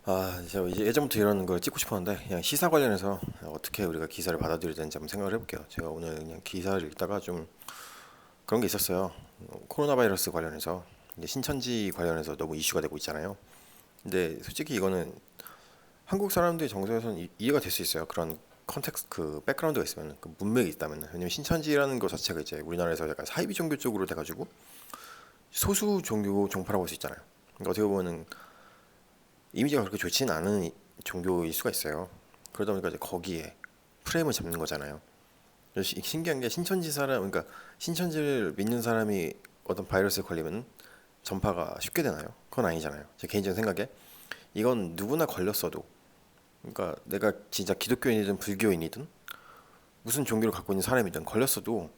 제가 이제 예전부터 이런 걸 찍고 싶었는데 그냥 시사 관련해서 어떻게 우리가 기사를 받아들여야 되는지 한번 생각을 해볼게요. 제가 오늘 그냥 기사를 읽다가 좀 그런 게 있었어요. 코로나 바이러스 관련해서 이제 신천지 관련해서 너무 이슈가 되고 있잖아요. 근데 솔직히 이거는 한국 사람들의 정서에서는 이해가 될 수 있어요. 그런 컨텍스트 그 백그라운드가 있으면 그 문맥이 있다면. 왜냐면 신천지라는 것 자체가 이제 우리나라에서 약간 사이비 종교 쪽으로 돼가지고 소수 종교 종파라고 할 수 있잖아요. 그러니까 어떻게 보면은 이미지가 그렇게 좋지는 않은 종교일 수가 있어요. 그러다 보니까 이제 거기에 프레임을 잡는 거잖아요. 신기한 게 신천지 사람, 그러니까 신천지를 믿는 사람이 어떤 바이러스에 걸리면 전파가 쉽게 되나요? 그건 아니잖아요. 제 개인적인 생각에 이건 누구나 걸렸어도, 그러니까 내가 진짜 기독교인이든 불교인이든 무슨 종교를 갖고 있는 사람이든 걸렸어도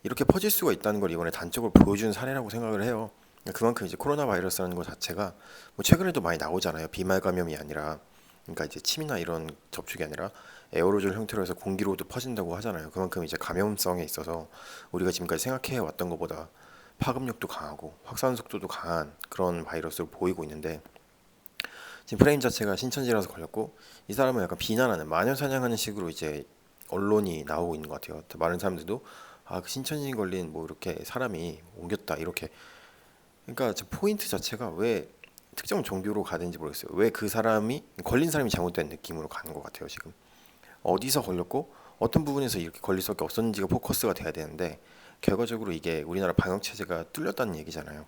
이렇게 퍼질 수가 있다는 걸 이번에 단적으로 보여주는 사례라고 생각을 해요. 그만큼 이제 코로나 바이러스라는 것 자체가 뭐 최근에도 많이 나오잖아요. 비말 감염이 아니라, 그러니까 이제 침이나 이런 접촉이 아니라 에어로졸 형태로 해서 공기로도 퍼진다고 하잖아요. 그만큼 이제 감염성에 있어서 우리가 지금까지 생각해 왔던 것보다 파급력도 강하고 확산 속도도 강한 그런 바이러스로 보이고 있는데, 지금 프레임 자체가 신천지라서 걸렸고 이 사람은 약간 비난하는 마녀 사냥하는 식으로 이제 언론이 나오고 있는 것 같아요. 많은 사람들도 그 신천지 걸린 뭐 이렇게 사람이 옮겼다 이렇게. 그러니까 저 포인트 자체가 왜 특정 종교로 가는지 모르겠어요. 왜 그 사람이 걸린 사람이 잘못된 느낌으로 가는 것 같아요. 지금 어디서 걸렸고 어떤 부분에서 이렇게 걸릴 수밖에 없었는지가 포커스가 돼야 되는데, 결과적으로 이게 우리나라 방역 체제가 뚫렸다는 얘기잖아요.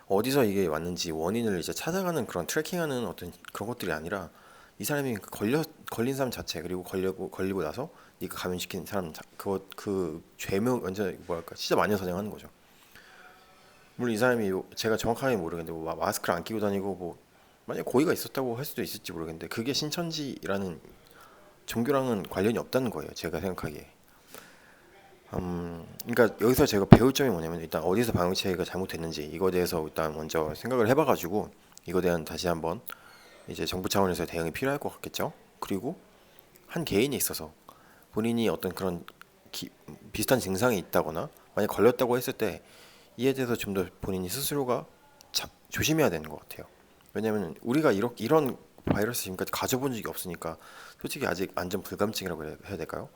어디서 이게 왔는지 원인을 이제 찾아가는 그런 트래킹하는 어떤 그런 것들이 아니라 이 사람이 걸린 사람 자체, 그리고 걸리고 나서 이거 감염시킨 사람 그 죄명 완전 뭐랄까 진짜 마녀사냥하는 거죠. 물론 이 사람이 제가 정확하게 모르겠는데 뭐 마스크를 안 끼고 다니고 뭐 만약 고의가 있었다고 할 수도 있을지 모르겠는데 그게 신천지라는 종교랑은 관련이 없다는 거예요. 제가 생각하기에. 그러니까 여기서 제가 배울 점이 뭐냐면 일단 어디서 방역체계가 잘못됐는지 이거에 대해서 일단 먼저 생각을 해봐가지고 이거에 대한 다시 한번 이제 정부 차원에서 대응이 필요할 것 같겠죠. 그리고 한 개인이 있어서 본인이 어떤 그런 비슷한 증상이 있다거나 만약 걸렸다고 했을 때 이에 대해서 좀 더 본인이 스스로가 조심해야 되는 것 같아요. 왜냐면 우리가 이런 바이러스 지금까지 가져본 적이 없으니까 솔직히 아직 안전 불감증이라고 해야 될까요?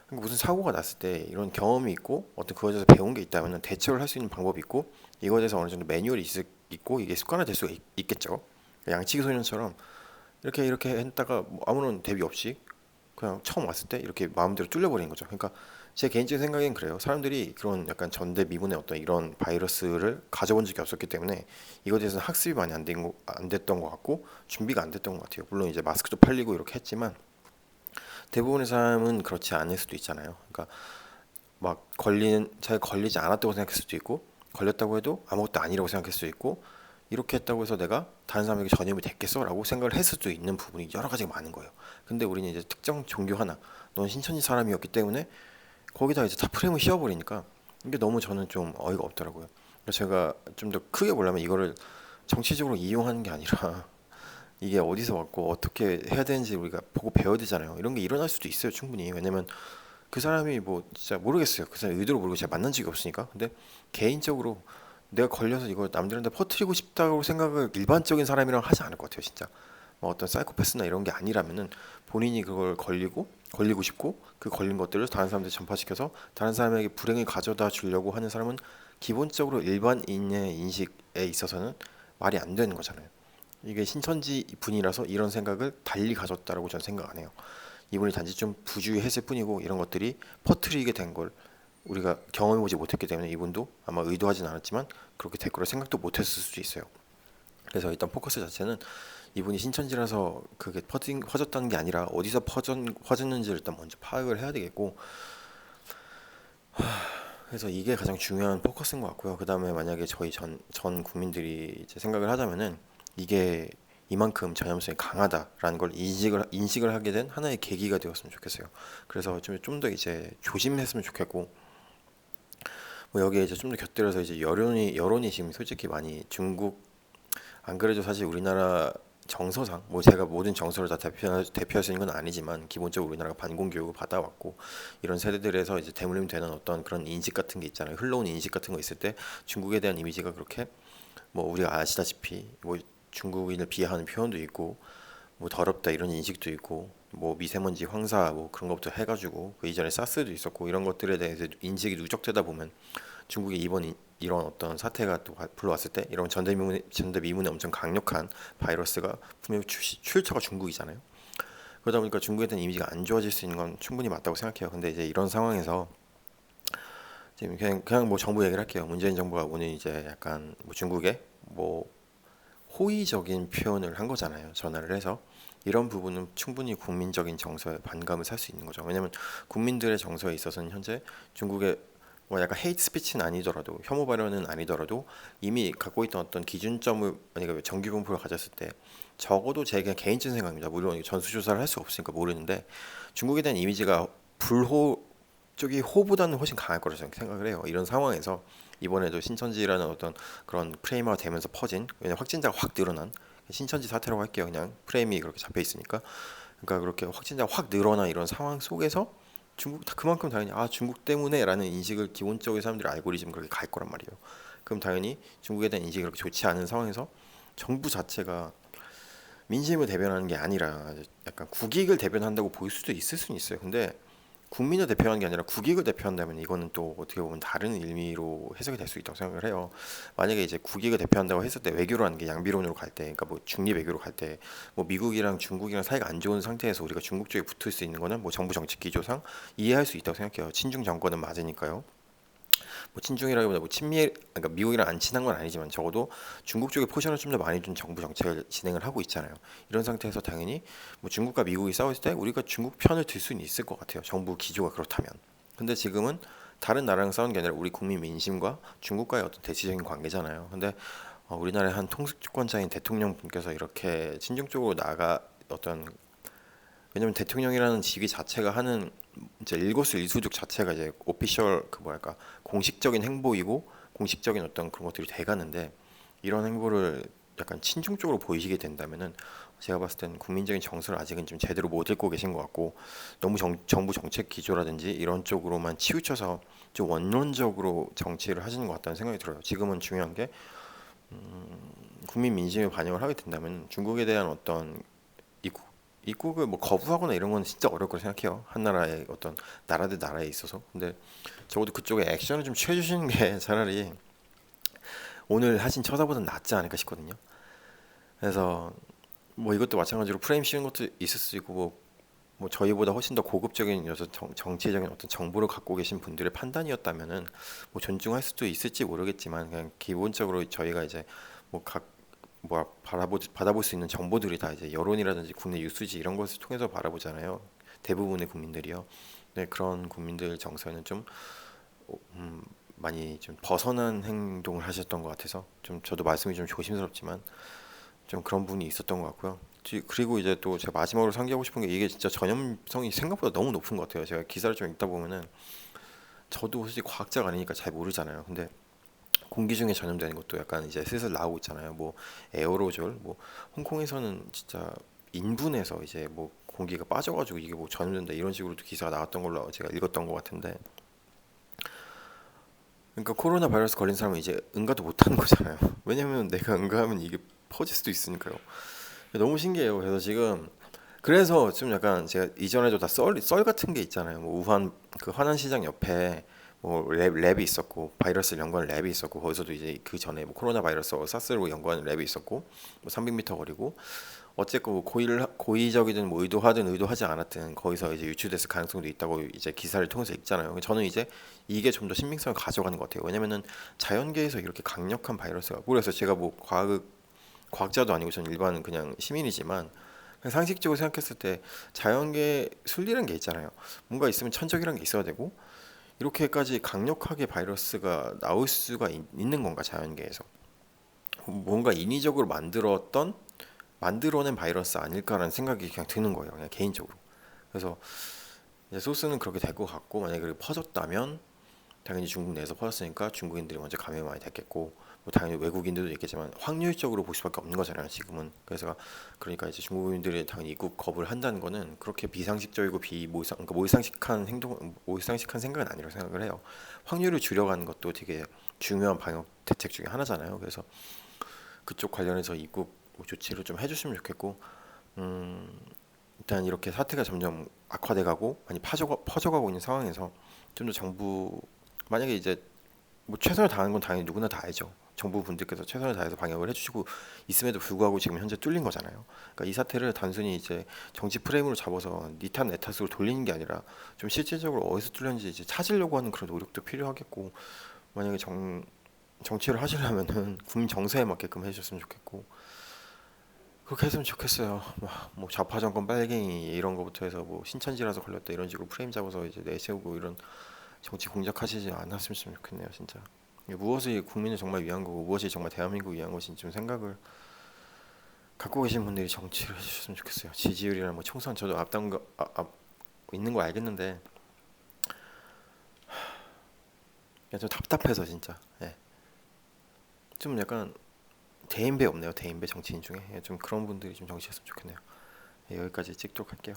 그러니까 무슨 사고가 났을 때 이런 경험이 있고 어떤 그거에 대해서 배운 게 있다면 대처를 할 수 있는 방법이 있고 이거에 대해서 어느 정도 매뉴얼이 있고 이게 습관화될 수가 있겠죠. 양치기 소년처럼 이렇게 했다가 뭐 아무런 대비 없이 그냥 처음 왔을 때 이렇게 마음대로 뚫려버리는 거죠. 그러니까 제 개인적인 생각엔 그래요. 사람들이 그런 약간 전대미문의 어떤 이런 바이러스를 가져본 적이 없었기 때문에 이거에 대해서는 학습이 많이 안 됐던 것 같고 준비가 안 됐던 것 같아요. 물론 이제 마스크도 팔리고 이렇게 했지만 대부분의 사람은 그렇지 않을 수도 있잖아요. 그러니까 막 잘 걸리지 않았다고 생각할 수도 있고 걸렸다고 해도 아무것도 아니라고 생각할 수도 있고 이렇게 했다고 해서 내가 다른 사람에게 전염이 됐겠어라고 생각을 했을 수도 있는 부분이 여러 가지가 많은 거예요. 근데 우리는 이제 특정 종교 하나, 넌 신천지 사람이었기 때문에 거기다 이제 다 프레임을 씌워버리니까 이게 너무 저는 좀 어이가 없더라고요. 그래서 제가 좀 더 크게 보려면 이거를 정치적으로 이용하는 게 아니라 이게 어디서 왔고 어떻게 해야 되는지 우리가 보고 배워야 되잖아요. 이런 게 일어날 수도 있어요, 충분히. 왜냐면 그 사람이 뭐 진짜 모르겠어요. 그 사람 의도로 모르고 제가 만난 적이 없으니까. 근데 개인적으로 내가 걸려서 이거 남들한테 퍼뜨리고 싶다고 생각을 일반적인 사람이랑 하지 않을 것 같아요, 진짜. 뭐 어떤 사이코패스나 이런 게 아니라면은 본인이 그걸 걸리고 싶고 그 걸린 것들을 다른 사람한테 전파시켜서 다른 사람에게 불행을 가져다 주려고 하는 사람은 기본적으로 일반인의 인식에 있어서는 말이 안 되는 거잖아요. 이게 신천지 분이라서 이런 생각을 달리 가졌다라고 저는 생각 안 해요. 이분이 단지 좀 부주의했을 뿐이고 이런 것들이 퍼뜨리게 된 걸 우리가 경험해보지 못했기 때문에 이분도 아마 의도하진 않았지만 그렇게 될 거라 생각도 못했을 수도 있어요. 그래서 일단 포커스 자체는 이분이 신천지라서 그게 퍼졌다는 게 아니라 어디서 퍼졌는지를 일단 먼저 파악을 해야 되겠고, 그래서 이게 가장 중요한 포커스인 것 같고요. 그 다음에 만약에 저희 전 국민들이 이제 생각을 하자면은 이게 이만큼 전염성이 강하다라는 걸 인식을 하게 된 하나의 계기가 되었으면 좋겠어요. 그래서 좀 더 이제 조심했으면 좋겠고, 뭐 여기에 이제 좀 더 곁들여서 이제 여론이 지금 솔직히 많이 중국, 안 그래도 사실 우리나라 정서상 뭐 제가 모든 정서를 다 대표할 수 있는 건 아니지만 기본적으로 우리나라가 반공 교육을 받아왔고 이런 세대들에서 이제 대물림되는 어떤 그런 인식 같은 게 있잖아요. 흘러온 인식 같은 거 있을 때 중국에 대한 이미지가 그렇게 뭐 우리가 아시다시피 뭐 중국인을 비하하는 표현도 있고 뭐 더럽다 이런 인식도 있고 뭐 미세먼지 황사 뭐 그런 것부터 해가지고 그 이전에 사스도 있었고 이런 것들에 대해서 인식이 누적되다 보면 중국이 이런 어떤 사태가 또 불러왔을 때 이런 전대미문의 엄청 강력한 바이러스가 분명히 출처가 중국이잖아요. 그러다 보니까 중국에 대한 이미지가 안 좋아질 수 있는 건 충분히 맞다고 생각해요. 근데 이제 이런 상황에서 지금 그냥 뭐 정부 얘기를 할게요. 문재인 정부가 오늘 이제 약간 뭐 중국에 뭐 호의적인 표현을 한 거잖아요. 전화를 해서 이런 부분은 충분히 국민적인 정서에 반감을 살 수 있는 거죠. 왜냐하면 국민들의 정서에 있어서는 현재 중국의 뭐 약간 헤이트 스피치는 아니더라도 혐오 발언은 아니더라도 이미 갖고 있던 어떤 기준점을 만약에 정기 공포를 가졌을 때 적어도 제 그냥 개인적인 생각입니다. 물론 전수조사를 할 수 없으니까 모르는데 중국에 대한 이미지가 불호 쪽이 호보다는 훨씬 강할 거라고 저는 생각을 해요. 이런 상황에서 이번에도 신천지라는 어떤 그런 프레임화가 되면서 퍼진 왜냐 확진자가 확 늘어난 신천지 사태라고 할게요. 그냥 프레임이 그렇게 잡혀 있으니까 그러니까 그렇게 확진자가 확 늘어난 이런 상황 속에서 중국 그만큼 당연히 중국 때문에라는 인식을 기본적으로 사람들이 알고리즘 그렇게 갈 거란 말이에요. 그럼 당연히 중국에 대한 인식이 그렇게 좋지 않은 상황에서 정부 자체가 민심을 대변하는 게 아니라 약간 국익을 대변한다고 볼 수도 있을 수는 있어요. 근데 국민을 대표하는 게 아니라 국익을 대표한다면 이거는 또 어떻게 보면 다른 의미로 해석이 될 수 있다고 생각을 해요. 만약에 이제 국익을 대표한다고 했을 때 외교라는 게 양비론으로 갈 때, 그러니까 뭐 중립 외교로 갈 때, 뭐 미국이랑 중국이랑 사이가 안 좋은 상태에서 우리가 중국 쪽에 붙을 수 있는 거는 뭐 정부 정책 기조상 이해할 수 있다고 생각해요. 친중 정권은 맞으니까요. 뭐 친중이라기보다 뭐 친미 그러니까 미국이랑 안 친한 건 아니지만 적어도 중국 쪽에 포션을 좀 더 많이 준 정부 정책을 진행을 하고 있잖아요. 이런 상태에서 당연히 뭐 중국과 미국이 싸웠을 때 우리가 중국 편을 들 수는 있을 것 같아요. 정부 기조가 그렇다면. 근데 지금은 다른 나라랑 싸우는 게 아니라 우리 국민 민심과 중국과의 어떤 대치적인 관계잖아요. 근데 우리나라의 한 통수권자인 대통령분께서 이렇게 친중 쪽으로 나가 어떤 왜냐면 대통령이라는 직위 자체가 하는 이제 일거수일투족 자체가 이제 오피셜 그 뭐랄까 공식적인 행보이고 공식적인 어떤 그런 것들이 돼가는데 이런 행보를 약간 친중적으로 보이시게 된다면은 제가 봤을 땐 국민적인 정서를 아직은 좀 제대로 못 읽고 계신 것 같고 너무 정부 정책 기조라든지 이런 쪽으로만 치우쳐서 좀 원론적으로 정치를 하시는 것 같다는 생각이 들어요. 지금은 중요한 게 국민 민심에 반영을 하게 된다면 중국에 대한 어떤 입국, 입국을 뭐 거부하거나 이런 건 진짜 어려울 거라 생각해요. 한 나라의 어떤 나라 대 나라에 있어서. 근데 적어도 그쪽에 액션을 좀 취해주시는 게 차라리 오늘 하신 처사보다는 낫지 않을까 싶거든요. 그래서 뭐 이것도 마찬가지로 프레임 씌우는 것도 있을 수 있고 뭐 저희보다 훨씬 더 고급적인 여서 정치적인 어떤 정보를 갖고 계신 분들의 판단이었다면은 뭐 존중할 수도 있을지 모르겠지만 그냥 기본적으로 저희가 이제 뭐각 뭐 받아볼 수 있는 정보들이 다 이제 여론이라든지 국내 뉴스지 이런 것을 통해서 바라보잖아요. 대부분의 국민들이요. 네, 그런 국민들 정서에는 좀 많이 좀 벗어난 행동을 하셨던 것 같아서 좀 저도 말씀이 좀 조심스럽지만 좀 그런 부분이 있었던 것 같고요. 그리고 이제 또 제가 마지막으로 상기하고 싶은 게 이게 진짜 전염성이 생각보다 너무 높은 것 같아요. 제가 기사를 좀 읽다 보면은 저도 솔직히 과학자가 아니니까 잘 모르잖아요. 근데 공기 중에 전염되는 것도 약간 이제 슬슬 나오고 있잖아요. 뭐 에어로졸, 뭐 홍콩에서는 진짜 인분해서 이제 뭐 공기가 빠져가지고 이게 뭐 전염된다 이런 식으로도 기사가 나왔던 걸로 제가 읽었던 것 같은데, 그러니까 코로나 바이러스 걸린 사람은 이제 응가도 못 하는 거잖아요. 왜냐면 내가 응가하면 이게 퍼질 수도 있으니까요. 너무 신기해요. 그래서 지금 그래서 좀 약간 제가 이전에도 다 썰 같은 게 있잖아요. 뭐 우한 그 화난시장 옆에 뭐 랩이 있었고 바이러스 연구하는 랩이 있었고 거기서도 이제 그 전에 뭐 코로나 바이러스 사스로 연구하는 랩이 있었고 뭐 300m 거리고 어쨌건 뭐 고의적이든 뭐 의도하든 의도하지 않았든 거기서 이제 유출됐을 가능성도 있다고 이제 기사를 통해서 읽잖아요. 저는 이제 이게 좀 더 신빙성을 가져가는 것 같아요. 왜냐면은 자연계에서 이렇게 강력한 바이러스가 그래서 제가 뭐 과학자도 아니고 저는 일반 그냥 시민이지만 그냥 상식적으로 생각했을 때 자연계 순리라는 게 있잖아요. 뭔가 있으면 천적이라는 게 있어야 되고 이렇게까지 강력하게 바이러스가 나올 수가 있는 건가 자연계에서 뭔가 인위적으로 만들어낸 바이러스 아닐까라는 생각이 그냥 드는 거예요. 그냥 개인적으로. 그래서 이제 소스는 그렇게 될 것 같고 만약에 그렇게 퍼졌다면 당연히 중국 내에서 퍼졌으니까 중국인들이 먼저 감염이 많이 됐겠고 뭐 당연히 외국인들도 있겠지만 확률적으로 볼 수밖에 없는 거잖아요 지금은. 그래서 그러니까 이제 중국인들이 당연히 입국 거부를 한다는 거는 그렇게 비상식적이고 비모의상 그러니까 모의상식한 생각은 아니라고 생각을 해요. 확률을 줄여가는 것도 되게 중요한 방역 대책 중에 하나잖아요. 그래서 그쪽 관련해서 입국 뭐 조치를 좀 해줬으면 좋겠고, 음, 일단 이렇게 사태가 점점 악화돼가고 많이 퍼져가고 있는 상황에서 좀 더 정부, 만약에 이제 뭐 최선을 다하는 건 당연히 누구나 다 알죠. 정부 분들께서 최선을 다해서 방역을 해주시고 있음에도 불구하고 지금 현재 뚫린 거잖아요. 그러니까 이 사태를 단순히 이제 정치 프레임으로 잡아서 니 탓 내 탓으로 돌리는 게 아니라 좀 실질적으로 어디서 뚫렸는지 이제 찾으려고 하는 그런 노력도 필요하겠고, 만약에 정치를 하시려면은 국민 정서에 맞게끔 해주셨으면 좋겠고, 그렇게 했으면 좋겠어요. 뭐 좌파 정권 빨갱이 이런 거부터 해서 뭐 신천지라서 걸렸다 이런 식으로 프레임 잡아서 이제 내세우고 이런 정치 공작하시지 않았으면 좋겠네요, 진짜. 무엇이 국민을 정말 위한 거고 무엇이 정말 대한민국을 위한 것인지 좀 생각을 갖고 계신 분들이 정치를 해주셨으면 좋겠어요. 지지율이나 뭐 총선 저도 앞당 거 있는 거 알겠는데 그냥 좀 답답해서 진짜. 예. 좀 약간 대인배 없네요. 대인배 정치인 중에 좀 그런 분들이 좀 정치했으면 좋겠네요. 예, 여기까지 찍도록 할게요.